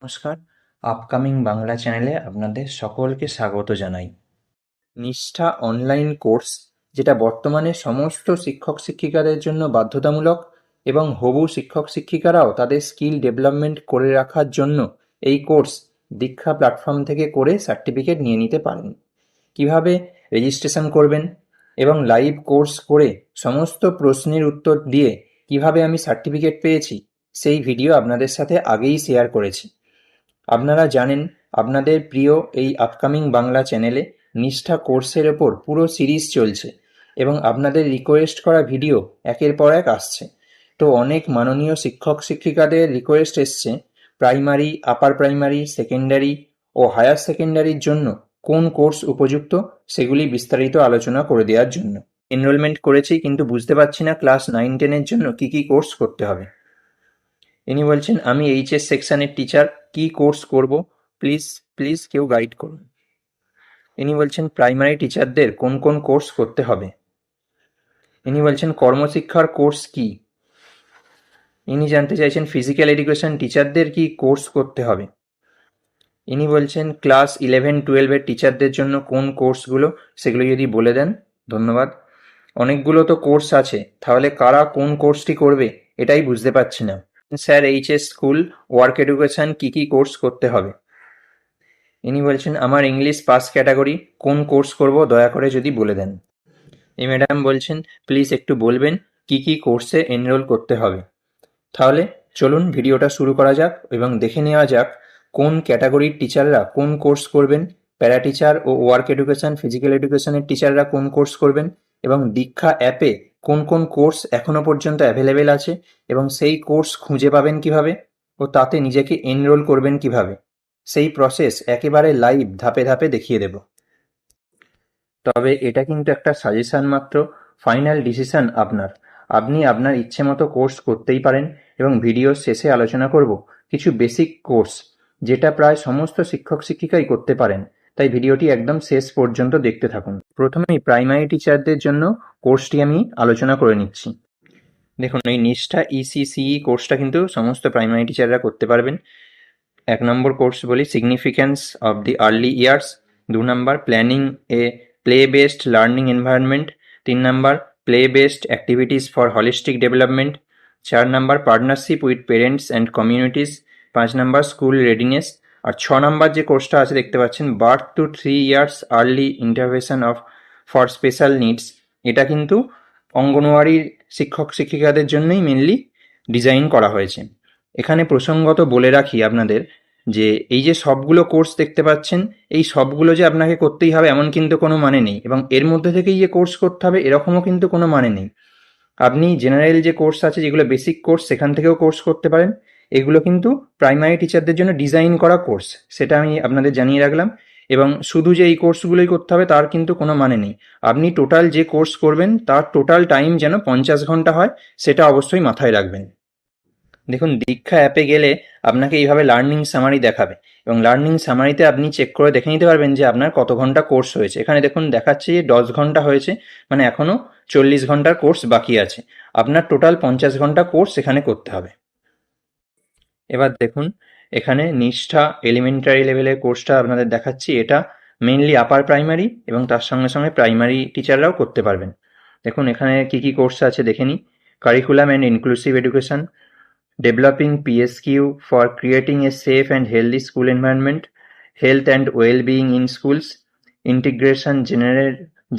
নমস্কার, আপকামিং বাংলা চ্যানেলে আপনাদের সকলকে স্বাগত জানাই। নিষ্ঠা অনলাইন কোর্স, যেটা বর্তমানে সমস্ত শিক্ষক শিক্ষিকাদের জন্য বাধ্যতামূলক এবং হবু শিক্ষক শিক্ষিকারাও তাদের স্কিল ডেভেলপমেন্ট করে রাখার জন্য এই কোর্স দীক্ষা প্ল্যাটফর্ম থেকে করে সার্টিফিকেট নিয়ে নিতে পারেন। কিভাবে রেজিস্ট্রেশন করবেন এবং লাইভ কোর্স করে সমস্ত প্রশ্নের উত্তর দিয়ে কিভাবে আমি সার্টিফিকেট পেয়েছি, সেই ভিডিও আপনাদের সাথে আগেই শেয়ার করেছি। আপনারা জানেন আপনাদের প্রিয় এই আপকামিং বাংলা চ্যানেলে নিষ্ঠা কোর্সের ওপর পুরো সিরিজ চলছে এবং আপনাদের রিকোয়েস্ট করা ভিডিও একের পর এক আসছে। তো অনেক মাননীয় শিক্ষক শিক্ষিকাদের রিকোয়েস্ট এসছে প্রাইমারি, আপার প্রাইমারি, সেকেন্ডারি ও হায়ার সেকেন্ডারির জন্য কোন কোর্স উপযুক্ত সেগুলি বিস্তারিত আলোচনা করে দেওয়ার জন্য। এনরোলমেন্ট করেছি, কিন্তু বুঝতে পারছি না ক্লাস 9-10-এর জন্য কী কী কোর্স করতে হবে। ইনি বলছেন, আমি এইচএস সেকশনের টিচার, কি কোর্স করব, প্লিজ প্লিজ কেউ গাইড করুন। ইনি বলছেন প্রাইমারি টিচারদের কোন কোন কোর্স করতে হবে। ইনি বলছেন কর্মশিক্ষার কোর্স কি। ইনি জানতে চাইছেন ফিজিক্যাল এডুকেশন টিচারদের কি কোর্স করতে হবে। ইনি বলছেন ক্লাস 11-12-এর টিচারদের জন্য কোন কোর্সগুলো, সেগুলো যদি বলে দেন ধন্যবাদ। অনেকগুলো তো কোর্স আছে, তাহলে কারা কোন কোর্সটি করবে এটাই বুঝতে পারছি না। Sir, HS school work education কি কি কোর্স করতে হবে। ইনি বলছেন আমার ইংলিশ পাস ক্যাটাগরি, কোন কোর্স করব দয়া করে যদি বলে দেন। এই ম্যাডাম বলছেন প্লিজ একটু বলবেন কি কি কোর্সে এনরোল করতে হবে। তাহলে চলুন ভিডিওটা শুরু করা যাক এবং দেখে নেওয়া যাক কোন ক্যাটাগরির টিচাররা কোন কোর্স করবেন, প্যারা টিচার ও ওয়ার্ক এডুকেশন ফিজিক্যাল এডুকেশনের টিচাররা কোন কোর্স করবেন এবং দীক্ষা অ্যাপে কোন কোন কোর্স এখনো পর্যন্ত অ্যাভেলেবেল আছে এবং সেই কোর্স খুঁজে পাবেন কিভাবে ও তাতে নিজেকে এনরোল করবেন কিভাবে, সেই প্রসেস একেবারে লাইভ ধাপে ধাপে দেখিয়ে দেব। তবে এটা কিন্তু একটা সাজেশন মাত্র, ফাইনাল ডিসিশন আপনার। আপনি আপনার ইচ্ছে মতো কোর্স করতেই পারেন এবং ভিডিওর শেষে আলোচনা করব কিছু বেসিক কোর্স, যেটা প্রায় সমস্ত শিক্ষক শিক্ষিকাই করতে পারেন, তাই ভিডিওটি একদম শেষ পর্যন্ত দেখতে থাকুন। প্রথমেই প্রাইমারি টিচারদের জন্য কোর্সটি আমি আলোচনা করে নিচ্ছি। দেখুন, এই নিষ্ঠা ইসিসিই কোর্সটা কিন্তু সমস্ত প্রাইমারি টিচাররা করতে পারবেন। 1 নম্বর কোর্স বলি significance of the early years, 2 number planning a play based learning environment, 3 number play based activities for holistic development, 4 number partnership with parents and communities, 5 number school readiness, আর 6 number যে কোর্সটা আছে দেখতে পাচ্ছেন birth to 3 years early intervention of for special needs, এটা কিন্তু অঙ্গনওয়াড়ির শিক্ষক শিক্ষিকাদের জন্যই মেনলি ডিজাইন করা হয়েছে। এখানে প্রসঙ্গত বলে রাখি আপনাদের যে এই যে সবগুলো কোর্স দেখতে পাচ্ছেন, এই সবগুলো যে আপনাকে করতেই হবে এমন কিন্তু কোনো মানে নেই, এবং এর মধ্যে থেকেই যে কোর্স করতে হবে এরকমও কিন্তু কোনো মানে নেই। আপনি জেনারেল যে কোর্স আছে, যেগুলো বেসিক কোর্স, সেখান থেকেও কোর্স করতে পারেন। এগুলো কিন্তু প্রাইমারি টিচারদের জন্য ডিজাইন করা কোর্স, সেটা আমি আপনাদের জানিয়ে রাখলাম। এবং শুধু যে এই কোর্সগুলোই করতে হবে তার কিন্তু কোনো মানে নেই। আপনি টোটাল যে কোর্স করবেন তার টোটাল টাইম যেন 50 ঘন্টা হয়, সেটা অবশ্যই মাথায় রাখবেন। দেখুন, দীক্ষা অ্যাপে গেলে আপনাকে এইভাবে লার্নিং সামারি দেখাবে এবং লার্নিং সামারিতে আপনি চেক করে দেখে নিতে পারবেন যে আপনার কত ঘন্টা কোর্স হয়েছে। এখানে দেখুন দেখাচ্ছে যে 10 ঘন্টা হয়েছে, মানে এখনও 40 ঘন্টার কোর্স বাকি আছে। আপনার টোটাল 50 ঘন্টা কোর্স এখানে করতে হবে। এবার দেখুন, এখানে নিষ্ঠা এলিমেন্টারি লেভেলের কোর্সটা আপনাদের দেখাচ্ছি। এটা মেইনলি আপার প্রাইমারি এবং তার সঙ্গে সঙ্গে প্রাইমারি টিচাররাও করতে পারবেন। দেখুন এখানে কি কি কোর্স আছে দেখে নিই। Curriculum and inclusive education, developing PSQ for creating a safe and healthy school environment, health and well-being in schools, integration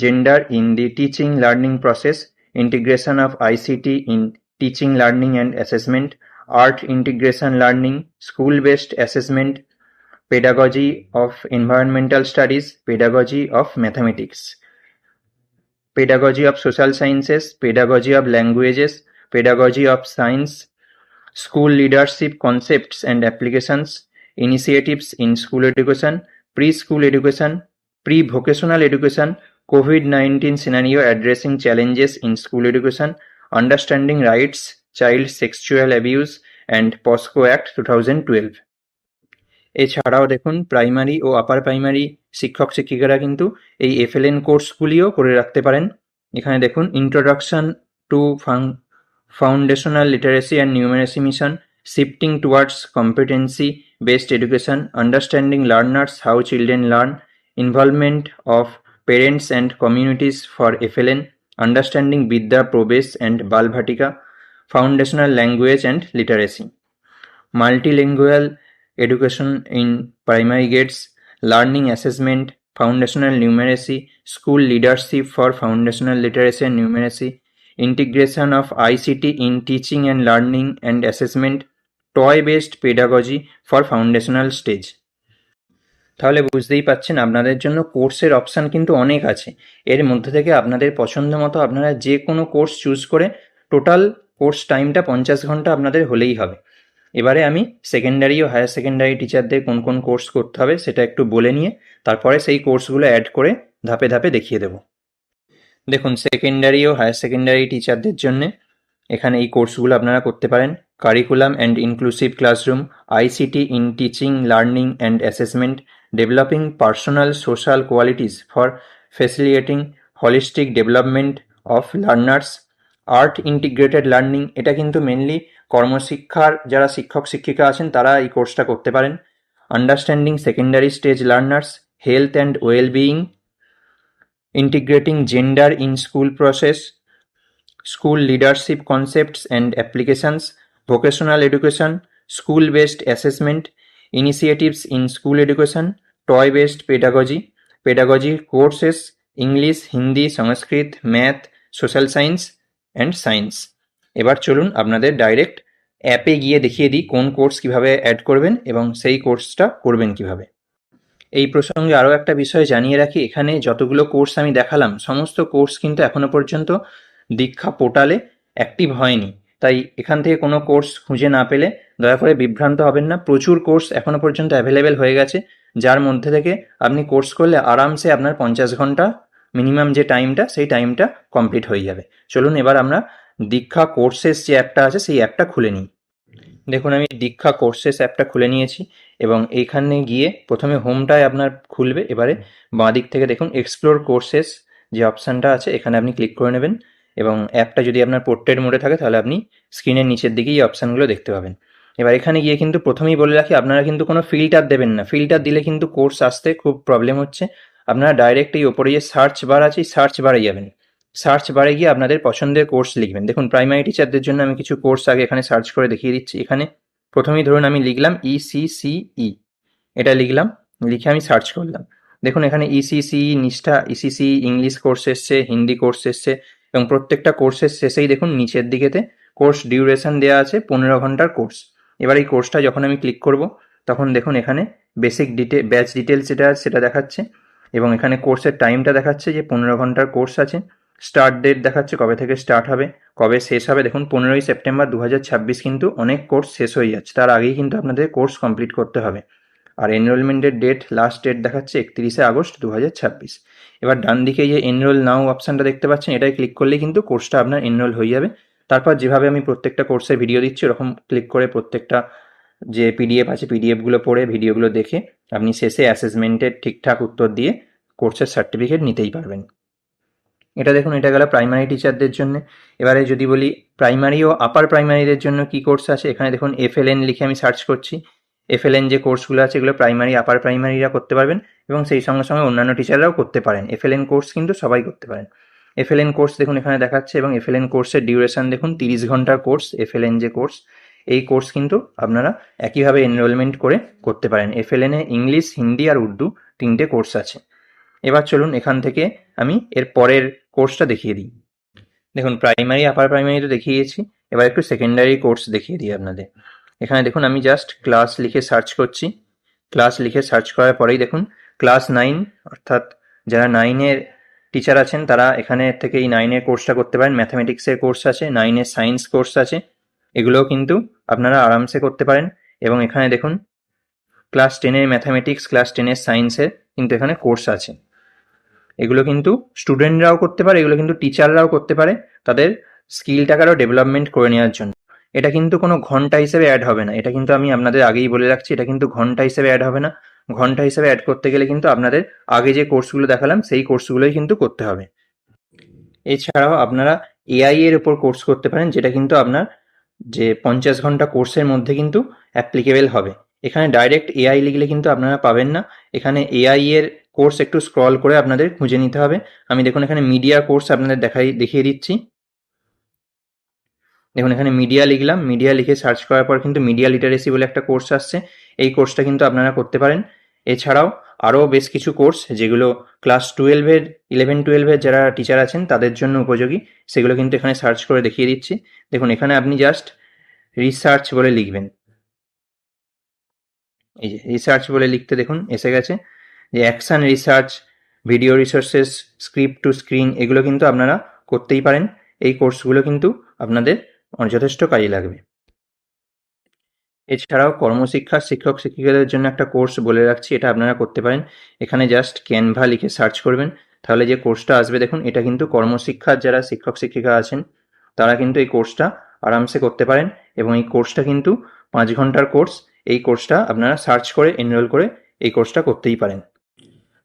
gender in the teaching learning process, integration of ICT in teaching learning and assessment, art integration learning, school-based assessment, pedagogy of environmental studies, pedagogy of mathematics, pedagogy of social sciences, pedagogy of languages, pedagogy of science, school leadership concepts and applications, initiatives in school education, preschool education, pre-vocational education, COVID-19 scenario addressing challenges in school education, understanding rights, child sexual abuse, and POSCO Act 2012. এছাড়াও দেখুন primary ও upper primary শিক্ষক শিক্ষিকারা কিন্তু এই FLN কোর্সগুলিও করে রাখতে পারেন। এখানে দেখুন introduction to foundational literacy and numeracy mission, shifting towards competency based education, understanding learners, how children learn, involvement of parents and communities for FLN, understanding Vidya Probesh and Balbhatika, foundational language and literacy, multilingual education in primary grades, learning assessment, foundational numeracy, school leadership for foundational literacy and numeracy, integration of ICT in teaching and learning and assessment, toy-based pedagogy for foundational stage. তাহলে বুঝতেই পাচ্ছেন আপনাদের জন্য কোর্সের option কিন্তু অনেক আছে। এর মধ্যে থেকে আপনাদের পছন্দ মতো আপনারা যে কোনো কোর্স চুজ করে টোটাল কোর্স টাইমটা 50 ঘন্টা আপনাদের হলেই হবে। এবারে আমি সেকেন্ডারি ও হায়ার সেকেন্ডারি টিচারদের কোন কোন কোর্স করতে হবে সেটা একটু বলে নিয়ে তারপরে সেই কোর্সগুলো অ্যাড করে ধাপে ধাপে দেখিয়ে দেবো। দেখুন, সেকেন্ডারি ও হায়ার সেকেন্ডারি টিচারদের জন্যে এখানে এই কোর্সগুলো আপনারা করতে পারেন। Curriculum and inclusive classroom, ICT in teaching learning and assessment, developing personal social qualities for facilitating holistic development of learners, art integrated learning, এটা কিন্তু মেনলি কর্মশিক্ষার যারা শিক্ষক শিক্ষিকা আছেন তারা এই কোর্সটা করতে পারেন। Understanding secondary stage learners, health and wellbeing, integrating gender in school process, school leadership concepts and applications, vocational education, school-based assessment, initiatives in school education, toy-based pedagogy, pedagogy courses, English, Hindi, Sanskrit, math, social science and science. এবার চলুন আপনাদের direct অ্যাপে গিয়ে দেখিয়ে দিই কোন course কিভাবে add করবেন এবং সেই কোর্সটা করবেন কিভাবে। এই প্রসঙ্গে আরও একটা বিষয় জানিয়ে রাখি, এখানে যতগুলো কোর্স আমি দেখালাম সমস্ত কোর্স কিন্তু এখনো পর্যন্ত দীক্ষা পোর্টালে অ্যাক্টিভ হয়নি। তাই এখান থেকে কোনো কোর্স খুঁজে না পেলে দয়া করে বিভ্রান্ত হবেন না। প্রচুর কোর্স এখনো পর্যন্ত অ্যাভেলেবেল হয়ে গেছে, যার মধ্যে থেকে আপনি কোর্স করলে আরামসে আপনার 50 ঘন্টা মিনিমাম যে টাইমটা সেই টাইমটা কমপ্লিট হয়ে যাবে। চলুন এবার আমরা দীক্ষা কোর্সেস যে অ্যাপটা আছে সেই অ্যাপটা খুলে নিই। দেখুন, আমি দীক্ষা কোর্সেস অ্যাপটা খুলে নিয়েছি এবং এইখানে গিয়ে প্রথমে হোমটায় আপনার খুলবে। এবারে বাঁ দিক থেকে দেখুন এক্সপ্লোর কোর্সেস যে অপশানটা আছে এখানে আপনি ক্লিক করে নেবেন এবং অ্যাপটা যদি আপনার পোর্ট্রেট মোডে থাকে তাহলে আপনি স্ক্রিনের নিচের দিকেই এই অপশানগুলো দেখতে পাবেন। এবার এখানে গিয়ে কিন্তু প্রথমেই বলে রাখি আপনারা কিন্তু কোনো ফিল্টার দেবেন না। ফিল্টার দিলে কিন্তু কোর্স আসতে খুব প্রবলেম হচ্ছে। আপনারা ডাইরেক্ট এই ওপরে যে সার্চ বার আছে এই সার্চ বারে যাবেন। সার্চ বারে গিয়ে আপনাদের পছন্দের কোর্স লিখবেন। দেখুন, প্রাইমারি টিচারদের জন্য আমি কিছু কোর্স আগে এখানে সার্চ করে দেখিয়ে দিচ্ছি। এখানে প্রথমেই ধরুন আমি লিখলাম ইসিসিই, এটা লিখলাম, লিখে আমি সার্চ করলাম। দেখুন এখানে ইসিসিই নিষ্ঠা, ইসিসিই ইংলিশ কোর্স এসছে, হিন্দি কোর্স এসছে এবং প্রত্যেকটা কোর্সের শেষেই দেখুন নিচের দিকেতে কোর্স ডিউরেশন দেওয়া আছে 15 ঘন্টার কোর্স। এবার এই কোর্সটা যখন আমি ক্লিক করব তখন দেখুন এখানে বেসিক ব্যাচ ডিটেলস যেটা সেটা দেখাচ্ছে এবং এখানে কোর্সের টাইমটা দেখাচ্ছে যে 15 ঘন্টার কোর্স আছে। স্টার্ট ডেট দেখাচ্ছে কবে থেকে স্টার্ট হবে, কবে শেষ হবে। দেখুন 15ই সেপ্টেম্বর 2026 কিন্তু অনেক কোর্স শেষ হয়ে যাচ্ছে, তার আগেই কিন্তু আপনাদের কোর্স কমপ্লিট করতে হবে। আর এনরোলমেন্টের ডেট লাস্ট ডেট দেখাচ্ছে 31শে আগস্ট 2026। এবার ডান দিকে যে এনরোল নাও অপশানটা দেখতে পাচ্ছেন এটাই ক্লিক করলেই কিন্তু কোর্সটা আপনার এনরোল হয়ে যাবে। তারপর যেভাবে আমি প্রত্যেকটা কোর্সের ভিডিও দিচ্ছি ওরকম ক্লিক করে প্রত্যেকটা যে পিডিএফ আছে পিডিএফগুলো পড়ে ভিডিওগুলো দেখে আপনি শেষে অ্যাসেসমেন্টের ঠিকঠাক উত্তর দিয়ে কোর্সের সার্টিফিকেট নিতেই পারবেন। এটা দেখুন, এটা গেল প্রাইমারি টিচারদের জন্য। এবারে যদি বলি প্রাইমারি ও আপার প্রাইমারিদের জন্য কি কোর্স আছে, এখানে দেখুন এফএলএন লিখে আমি সার্চ করছি। এফএলএন যে কোর্সগুলো আছে এগুলো প্রাইমারি আপার প্রাইমারিরা করতে পারবেন এবং সেই সঙ্গে সঙ্গে অন্যান্য টিচাররাও করতে পারেন। এফএলএন কোর্স কিন্তু সবাই করতে পারেন। এফএলএন কোর্স দেখুন এখানে দেখাচ্ছে এবং এফএলএন কোর্সের ডিউরেশন দেখুন 30 ঘন্টার কোর্স। এফএলএন যে কোর্স এই কোর্স কিন্তু আপনারা একইভাবে এনরোলমেন্ট করে করতে পারেন। এফএলএন এ ইংলিশ, হিন্দি আর উর্দু 3টে কোর্স আছে। এবার চলুন এখান থেকে আমি এর পরের কোর্সটা দেখিয়ে দিই। দেখুন, প্রাইমারি আপার প্রাইমারি তো দেখিয়েছি, এবার একটু সেকেন্ডারি কোর্স দেখিয়ে দিই আপনাদের। এখানে দেখুন আমি জাস্ট ক্লাস লিখে সার্চ করছি। ক্লাস লিখে সার্চ করার পরেই দেখুন ক্লাস 9 অর্থাৎ যারা 9-এর টিচার আছেন তারা এখানে থেকে এই 9-এর কোর্সটা করতে পারেন। ম্যাথামেটিক্সের কোর্স আছে, 9-এর সায়েন্স কোর্স আছে, এগুলোও কিন্তু আপনারা আরামসে করতে পারেন। এবং এখানে দেখুন ক্লাস 10-এর ম্যাথামেটিক্স, ক্লাস 10-এর সায়েন্সের কিন্তু এখানে কোর্স আছে। এগুলো কিন্তু স্টুডেন্টরাও করতে পারে, এগুলো কিন্তু টিচাররাও করতে পারে তাদের স্কিলটাকে আরও ডেভেলপমেন্ট করে নেওয়ার জন্য। এটা কিন্তু কোনো ঘন্টা হিসেবে অ্যাড হবে না, এটা কিন্তু আমি আপনাদের আগেই বলে রাখছি, এটা কিন্তু ঘন্টা হিসেবে অ্যাড হবে না। ঘন্টা হিসেবে অ্যাড করতে গেলে কিন্তু আপনাদের আগে যে কোর্সগুলো দেখালাম সেই কোর্সগুলোই কিন্তু করতে হবে। এছাড়াও আপনারা এআই এর উপর কোর্স করতে পারেন, যেটা কিন্তু আপনার যে 50 ঘন্টা কোর্সের মধ্যে কিন্তু অ্যাপ্লিকেবল হবে। এখানে ডাইরেক্ট এআই লিখলে কিন্তু আপনারা পাবেন না, এখানে এআই এর কোর্স একটু স্ক্রল করে আপনাদের খুঁজে নিতে হবে। আমি দেখুন এখানে মিডিয়া কোর্স আপনাদের দেখিয়ে দিচ্ছি। দেখুন এখানে মিডিয়া লিখলাম, মিডিয়া লিখে সার্চ করার পর কিন্তু মিডিয়া লিটারেসি বলে একটা কোর্স আসছে, এই কোর্সটা কিন্তু আপনারা করতে পারেন। এছাড়াও আরও বেশ কিছু কোর্স যেগুলো ক্লাস 11-12 যারা টিচার আছেন তাদের জন্য উপযোগী, সেগুলো কিন্তু এখানে সার্চ করে দেখিয়ে দিচ্ছি। দেখুন এখানে আপনি জাস্ট রিসার্চ বলে লিখবেন, এই যে রিসার্চ বলে লিখতে দেখুন এসে গেছে, যে action research, video resources, script to screen, এগুলো কিন্তু আপনারা করতেই পারেন। এই কোর্সগুলো কিন্তু আপনাদের যথেষ্ট কাজে লাগবে। এছাড়াও কর্মশিক্ষার শিক্ষক শিক্ষিকাদের জন্য একটা কোর্স বলে রাখছি, এটা আপনারা করতে পারেন। এখানে জাস্ট ক্যানভা লিখে সার্চ করবেন, তাহলে যে কোর্সটা আসবে দেখুন এটা কিন্তু কর্মশিক্ষার যারা শিক্ষক শিক্ষিকা আছেন তারা কিন্তু এই কোর্সটা আরামসে করতে পারেন, এবং এই কোর্সটা কিন্তু 5 ঘন্টার কোর্স। এই কোর্সটা আপনারা সার্চ করে এনরোল করে এই কোর্সটা করতেই পারেন।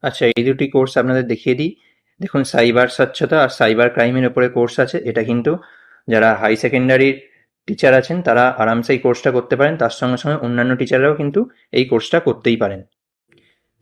আচ্ছা, এই দুটি কোর্স আপনাদের দেখিয়ে দিই। দেখুন সাইবার স্বচ্ছতা আর সাইবার ক্রাইমের ওপরে কোর্স আছে, এটা কিন্তু যারা হাই সেকেন্ডারির টিচার আছেন তারা আরামসে এই কোর্সটা করতে পারেন, তার সঙ্গে সঙ্গে অন্যান্য টিচাররাও কিন্তু এই কোর্সটা করতেই পারেন।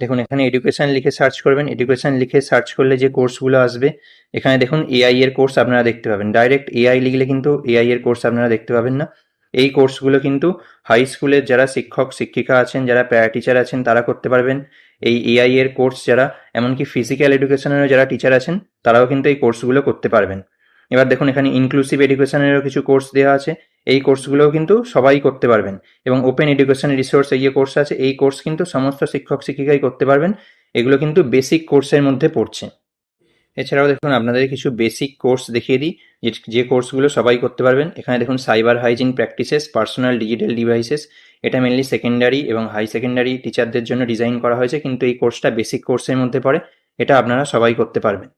দেখুন এখানে এডুকেশন লিখে সার্চ করবেন, এডুকেশন লিখে সার্চ করলে যে কোর্সগুলো আসবে এখানে দেখুন এআই এর কোর্স আপনারা দেখতে পাবেন। ডাইরেক্ট এআই লিখলে কিন্তু এআই এর কোর্স আপনারা দেখতে পাবেন না। এই কোর্সগুলো কিন্তু হাই স্কুলের যারা শিক্ষক শিক্ষিকা আছেন, যারা প্যারা টিচার আছেন তারা করতে পারবেন। এই এআই এর কোর্স যারা, এমনকি ফিজিক্যাল এডুকেশনেরও যারা টিচার আছেন তারাও কিন্তু এই কোর্সগুলো করতে পারবেন। এবার দেখুন এখানে ইনক্লুসিভ এডুকেশনেরও কিছু কোর্স দেওয়া আছে, এই কোর্সগুলোও কিন্তু সবাই করতে পারবেন। এবং ওপেন এডুকেশন রিসোর্স এই যে কোর্স আছে, এই কোর্স কিন্তু সমস্ত শিক্ষক শিক্ষিকাই করতে পারবেন, এগুলো কিন্তু বেসিক কোর্সের মধ্যে পড়ছে। এছাড়াও দেখুন আপনাদের কিছু বেসিক কোর্স দেখিয়ে দিই যে কোর্সগুলো সবাই করতে পারবেন। এখানে দেখুন cyber hygiene practices, personal digital devices, এটা মেনলি সেকেন্ডারি এবং হাই সেকেন্ডারি টিচারদের জন্য ডিজাইন করা হয়েছে, কিন্তু এই কোর্সটা বেসিক কোর্সের মধ্যে পড়ে, এটা আপনারা সবাই করতে পারবেন।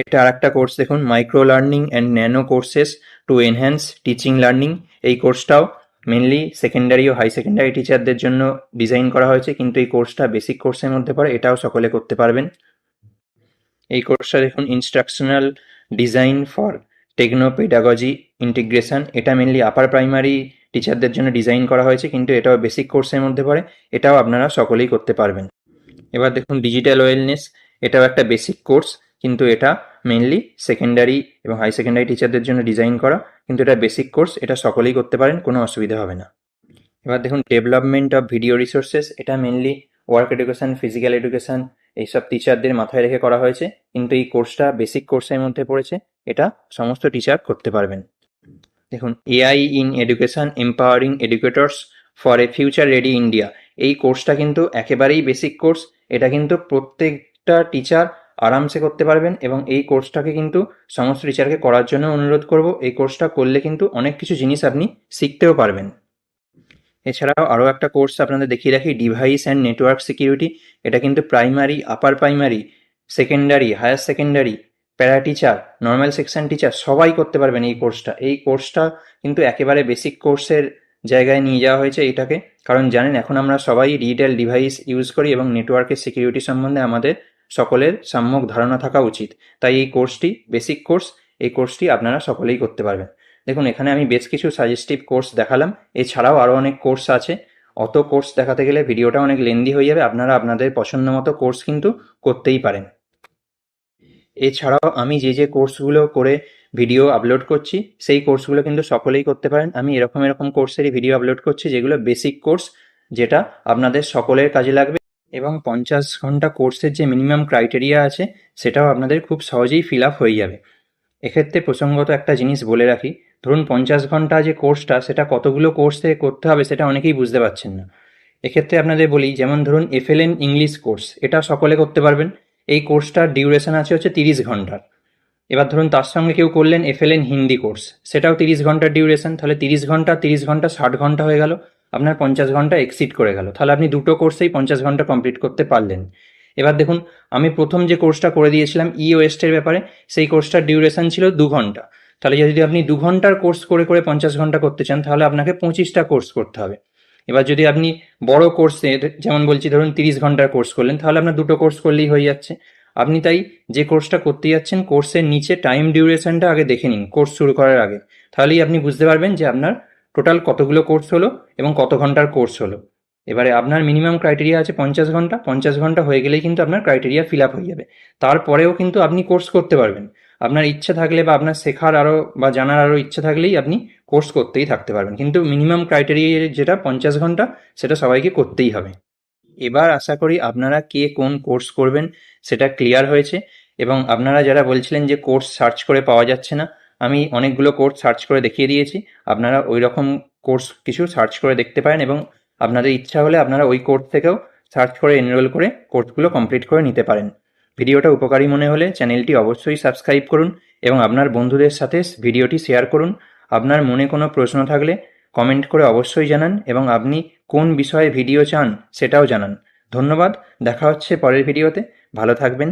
এটা আর একটা কোর্স দেখুন, micro learning and nano courses to enhance teaching learning, এই কোর্সটাও মেনলি সেকেন্ডারি ও হাই সেকেন্ডারি টিচারদের জন্য ডিজাইন করা হয়েছে, কিন্তু এই কোর্সটা বেসিক কোর্সের মধ্যে পড়ে, এটাও সকলে করতে পারবেন। এই কোর্সটা দেখুন instructional design for techno pedagogy integration, এটা মেনলি আপার প্রাইমারি টিচারদের জন্য ডিজাইন করা হয়েছে, কিন্তু এটাও বেসিক কোর্সের মধ্যে পড়ে, এটাও আপনারা সকলেই করতে পারবেন। এবার দেখুন ডিজিটাল ওয়েলনেস, এটাও একটা বেসিক কোর্স, কিন্তু এটা মেনলি সেকেন্ডারি এবং হাই সেকেন্ডারি টিচারদের জন্য ডিজাইন করা, কিন্তু এটা বেসিক কোর্স, এটা সকলেই করতে পারেন, কোনো অসুবিধা হবে না। এবার দেখুন ডেভেলপমেন্ট অফ ভিডিও রিসোর্সেস, এটা mainly work education, physical education এইসব টিচারদের মাথায় রেখে করা হয়েছে, কিন্তু এই কোর্সটা বেসিক কোর্সের মধ্যে পড়েছে, এটা সমস্ত টিচার করতে পারবেন। দেখুন AI in education empowering educators for a future ready India, এই কোর্সটা কিন্তু একেবারেই বেসিক কোর্স, এটা কিন্তু প্রত্যেকটা টিচার আরামসে করতে পারবেন, এবং এই কোর্সটাকে কিন্তু সমস্ত টিচারকে করার জন্য অনুরোধ করব। এই কোর্সটা করলে কিন্তু অনেক কিছু জিনিস আপনি শিখতেও পারবেন। এছাড়াও আরও একটা কোর্স আপনাদের দেখিয়ে রাখি, ডিভাইস অ্যান্ড নেটওয়ার্ক সিকিউরিটি, এটা কিন্তু primary, upper primary, secondary, higher secondary, para teacher, normal section teacher সবাই করতে পারবেন এই কোর্সটা। এই কোর্সটা কিন্তু একেবারে বেসিক কোর্সের জায়গায় নিয়ে যাওয়া হয়েছে এটাকে, কারণ জানেন এখন আমরা সবাই ডিজিটাল ডিভাইস ইউজ করি এবং নেটওয়ার্কের সিকিউরিটি সম্বন্ধে আমাদের সকলের সম্যক ধারণা থাকা উচিত, তাই এই কোর্সটি বেসিক কোর্স, এই কোর্সটি আপনারা সকলেই করতে পারবেন। দেখুন এখানে আমি বেশ কিছু সাজেস্টিভ কোর্স দেখালাম, এছাড়াও আরও অনেক কোর্স আছে, অত কোর্স দেখাতে গেলে ভিডিওটা অনেক লেন্দি হয়ে যাবে, আপনারা আপনাদের পছন্দ মতো কোর্স কিন্তু করতেই পারেন। এছাড়াও আমি যে কোর্সগুলো করে ভিডিও আপলোড করছি সেই কোর্সগুলো কিন্তু সকলেই করতে পারেন। আমি এরকম কোর্সেরই ভিডিও আপলোড করছি যেগুলো বেসিক কোর্স, যেটা আপনাদের সকলের কাজে লাগবে, এবং 50 ঘন্টা কোর্সের যে মিনিমাম ক্রাইটেরিয়া আছে সেটাও আপনাদের খুব সহজেই ফিল আপ হয়ে যাবে। এক্ষেত্রে প্রসঙ্গত একটা জিনিস বলে রাখি, ধরুন 50 ঘন্টা যে কোর্সটা সেটা কতগুলো কোর্স থেকে করতে হবে সেটা অনেকেই বুঝতে পারছেন না। এক্ষেত্রে আপনাদের বলি, যেমন ধরুন এফএলএন ইংলিশ কোর্স, এটা সকলে করতে পারবেন, এই কোর্সটার ডিউরেশন আছে হচ্ছে 30 ঘন্টার। এবার ধরুন তার সঙ্গে কেউ করলেন এফএলএন হিন্দি কোর্স, সেটাও 30 ঘন্টার ডিউরেশন, তাহলে 30 ঘন্টা 30 ঘন্টা 60 ঘন্টা হয়ে গেল, আপনার 50 ঘন্টা এক্সিড করে গেল, তাহলে আপনি দুটো কোর্সেই 50 ঘন্টা কমপ্লিট করতে পারলেন। এবার দেখুন আমি প্রথম যে কোর্সটা করে দিয়েছিলাম ই ওয়েস্টের ব্যাপারে, সেই কোর্সটার ডিউরেশন ছিল 2 ঘন্টা, তাহলে যদি আপনি 2 ঘন্টার কোর্স করে করে 50 ঘন্টা করতে চান তাহলে আপনাকে 25টা কোর্স করতে হবে। এবার যদি আপনি বড় কোর্সে, যেমন বলছি ধরুন 30 ঘন্টার কোর্স করলেন, তাহলে আপনার দুটো কোর্স করলেই হয়ে যাচ্ছে। আপনি তাই যে কোর্সটা করতে যাচ্ছেন কোর্সের নিচে টাইম ডিউরেশনটা আগে দেখে নিন কোর্স শুরু করার আগে, তাহলেই আপনি বুঝতে পারবেন যে আপনার টোটাল কতগুলো কোর্স হলো এবং কত ঘন্টার কোর্স হলো। এবারে আপনার মিনিমাম ক্রাইটেরিয়া আছে 50 ঘন্টা। 50 ঘন্টা হয়ে গেলেই কিন্তু আপনার ক্রাইটেরিয়া ফিল আপ হয়ে যাবে। তারপরেও কিন্তু আপনি কোর্স করতে পারবেন। আপনার ইচ্ছা থাকলে বা আপনার শেখার আরও বা জানার আরও ইচ্ছা থাকলেই আপনি কোর্স করতেই থাকতে পারবেন, কিন্তু মিনিমাম ক্রাইটেরিয়া যেটা 50 ঘন্টা, সেটা সবাইকে করতেই হবে। এবার আশা করি আপনারা কে কোন কোর্স করবেন সেটা ক্লিয়ার হয়েছে। এবং আপনারা যারা বলছিলেন যে কোর্স সার্চ করে পাওয়া যাচ্ছে না, আমি অনেকগুলো কোর্স সার্চ করে দেখিয়ে দিয়েছি। আপনারা ওই রকম কোর্স কিছু সার্চ করে দেখতে পারেন, এবং আপনাদের ইচ্ছা হলে আপনারা ওই কোর্স থেকেও সার্চ করে এনরোল করে কোর্সগুলো কমপ্লিট করে নিতে পারেন। ভিডিওটা উপকারী মনে হলে চ্যানেলটি অবশ্যই সাবস্ক্রাইব করুন এবং আপনার বন্ধুদের সাথে ভিডিওটি শেয়ার করুন। আপনার মনে কোনো প্রশ্ন থাকলে কমেন্ট করে অবশ্যই জানান, এবং আপনি কোন বিষয়ে ভিডিও চান সেটাও জানান। ধন্যবাদ। দেখা হচ্ছে পরের ভিডিওতে। ভালো থাকবেন।